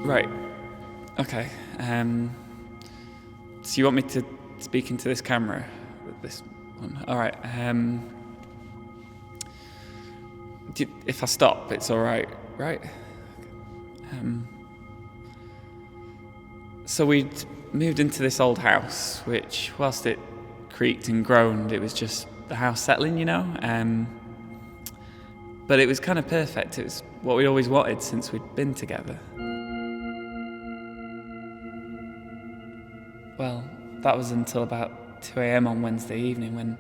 Right. Okay. So you want me to speak into this camera with this one? All right. If I stop, it's all right, right? So we'd moved into this old house, which, whilst it creaked and groaned, it was just the house settling, you know? But it was kind of perfect. It was what we'd always wanted since we'd been together. Well, that was until about 2 a.m. on Wednesday evening when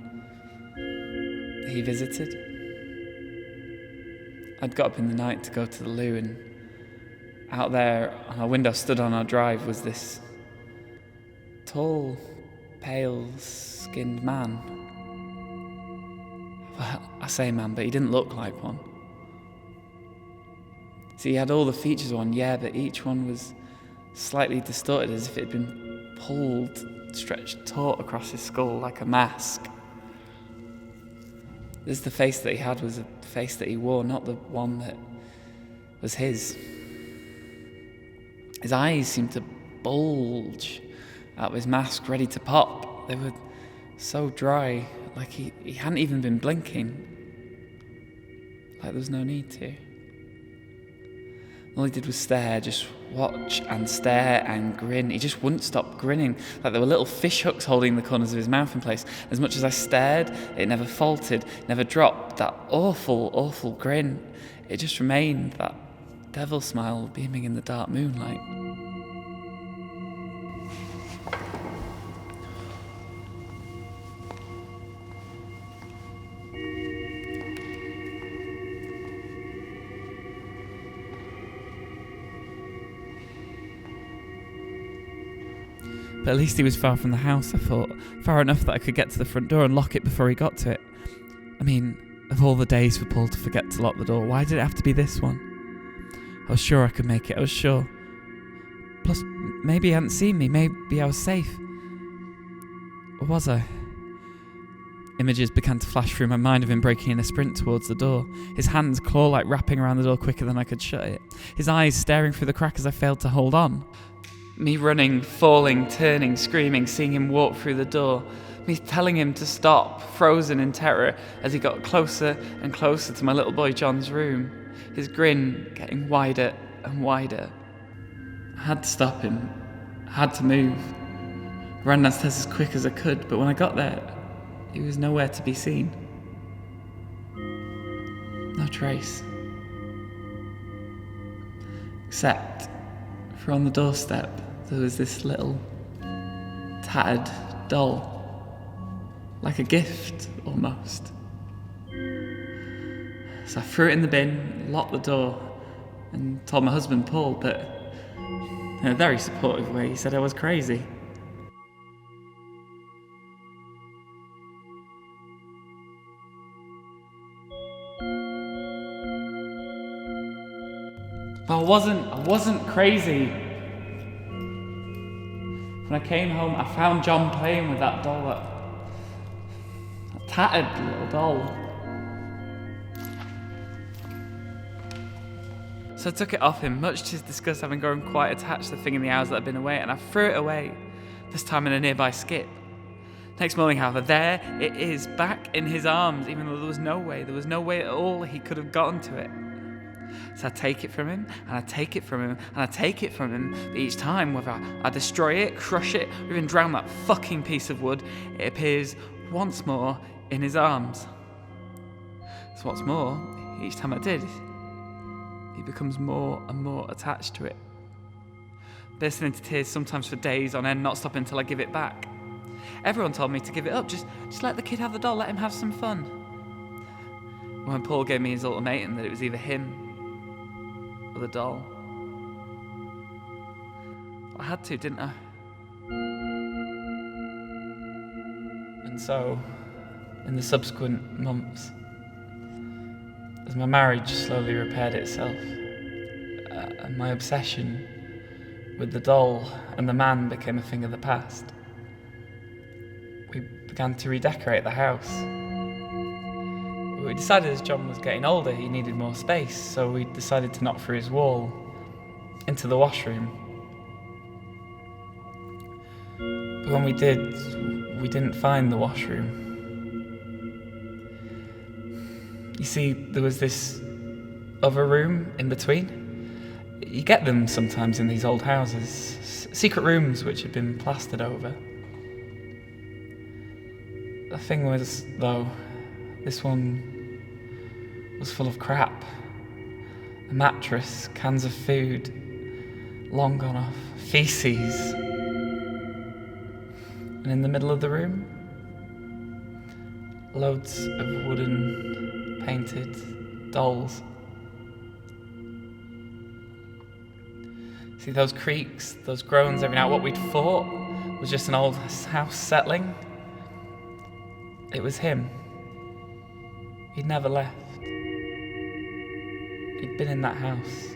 he visited. I'd got up in the night to go to the Lune. Out there on our window, stood on our drive, was this tall, pale-skinned man. Well, I say man, but he didn't look like one. See, he had all the features of one, yeah, but each one was slightly distorted, as if it had been pulled, stretched taut across his skull like a mask. The face that he had was a face that he wore, not the one that was his. His eyes seemed to bulge out of his mask, ready to pop. They were so dry, like he hadn't even been blinking. Like there was no need to. All he did was stare, just watch and stare and grin. He just wouldn't stop grinning, like there were little fish hooks holding the corners of his mouth in place. As much as I stared, it never faltered, never dropped. That awful, awful grin, it just remained, that devil smile beaming in the dark moonlight. But at least he was far from the house, I thought. Far enough that I could get to the front door and lock it before he got to it. I mean, of all the days for Paul to forget to lock the door, why did it have to be this one? I was sure I could make it, I was sure. Plus, maybe he hadn't seen me, maybe I was safe. Or was I? Images began to flash through my mind of him breaking in a sprint towards the door, his hands claw-like wrapping around the door quicker than I could shut it, his eyes staring through the crack as I failed to hold on. Me running, falling, turning, screaming, seeing him walk through the door. Me telling him to stop, frozen in terror, as he got closer and closer to my little boy John's room, his grin getting wider and wider. I had to stop him. I had to move. I ran downstairs as quick as I could, but when I got there, he was nowhere to be seen. No trace. Except for on the doorstep, there was this little tattered doll, like a gift almost. So I threw it in the bin, locked the door, and told my husband Paul, but in a very supportive way, he said I was crazy. But I wasn't crazy. When I came home, I found John playing with that doll, that tattered little doll. So I took it off him, much to his disgust, having grown quite attached to the thing in the hours that I'd been away, and I threw it away, this time in a nearby skip. Next morning, however, there it is, back in his arms, even though there was no way at all he could have gotten to it. So I take it from him, and I take it from him, and I take it from him, but each time, whether I destroy it, crush it, or even drown that fucking piece of wood, it appears once more in his arms. So what's more, each time I did, he becomes more and more attached to it, bursting into tears sometimes for days on end, not stopping until I give it back. Everyone told me to give it up, just let the kid have the doll, let him have some fun. When Paul gave me his ultimatum that it was either him or the doll, I had to, didn't I? And so, in the subsequent months, as my marriage slowly repaired itself, and my obsession with the doll and the man became a thing of the past, we began to redecorate the house. We decided as John was getting older, he needed more space, so we decided to knock through his wall. into the washroom. But when we did, we didn't find the washroom. You see, there was this other room in between. You get them sometimes in these old houses, secret rooms which had been plastered over. The thing was, though, this one was full of crap. A mattress, cans of food, long gone off, feces. And in the middle of the room, loads of wooden painted dolls. See those creaks, those groans every now, what we'd thought was just an old house settling. It was him. He'd never left. He'd been in that house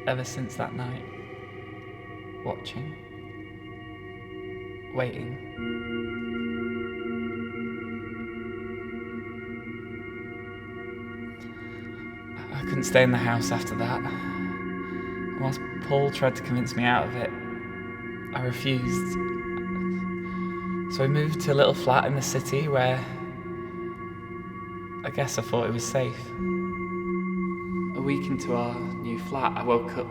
ever since that night, watching, waiting. I couldn't stay in the house after that. Whilst Paul tried to convince me out of it, I refused. So we moved to a little flat in the city where I guess I thought it was safe. A week into our new flat, I woke up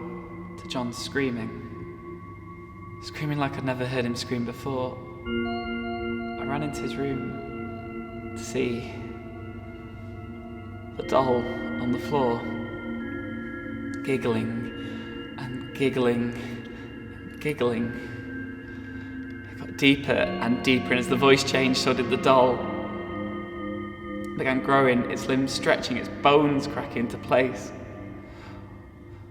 to John screaming like I'd never heard him scream before. I ran into his room to see the doll on the floor, giggling and giggling and giggling. It got deeper and deeper, and as the voice changed, so did the doll. It began growing, its limbs stretching, its bones cracking into place.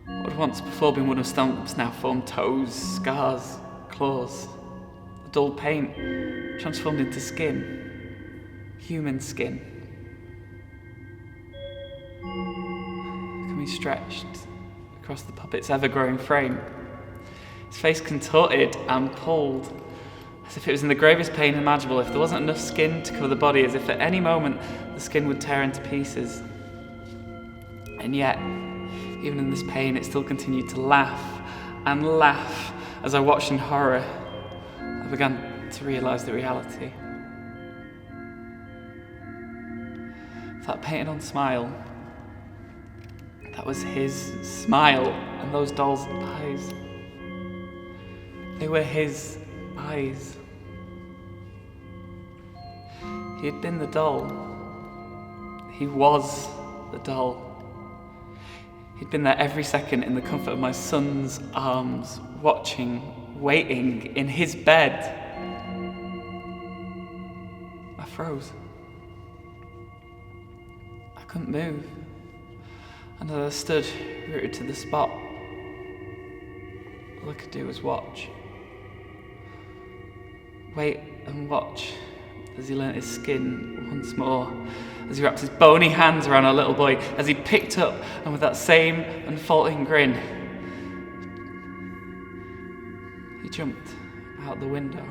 What had once before been wooden stumps now formed toes, scars, claws. The dull paint transformed into skin, human skin. Becoming stretched across the puppet's ever-growing frame. His face contorted and pulled, as if it was in the gravest pain imaginable, if there wasn't enough skin to cover the body, as if at any moment the skin would tear into pieces. And yet, even in this pain, it still continued to laugh and laugh. As I watched in horror, I began to realise the reality. That painted-on smile, that was his smile, and those dolls' eyes, they were his eyes. He had been the doll. He was the doll. He'd been there every second in the comfort of my son's arms, watching, waiting, in his bed. I froze. I couldn't move. And as I stood, rooted to the spot, all I could do was watch. Wait and watch as he learnt his skin once more, as he wrapped his bony hands around our little boy, as he picked up and with that same unfaltering grin, he jumped out the window.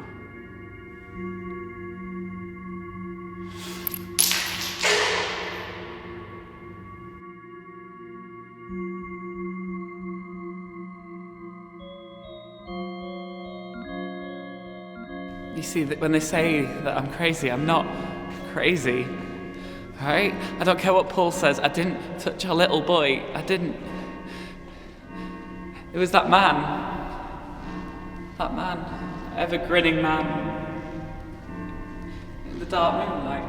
You see, that when they say that I'm crazy, I'm not crazy, right? I don't care what Paul says. I didn't touch a little boy. I didn't. It was that man, ever grinning man, in the dark moonlight.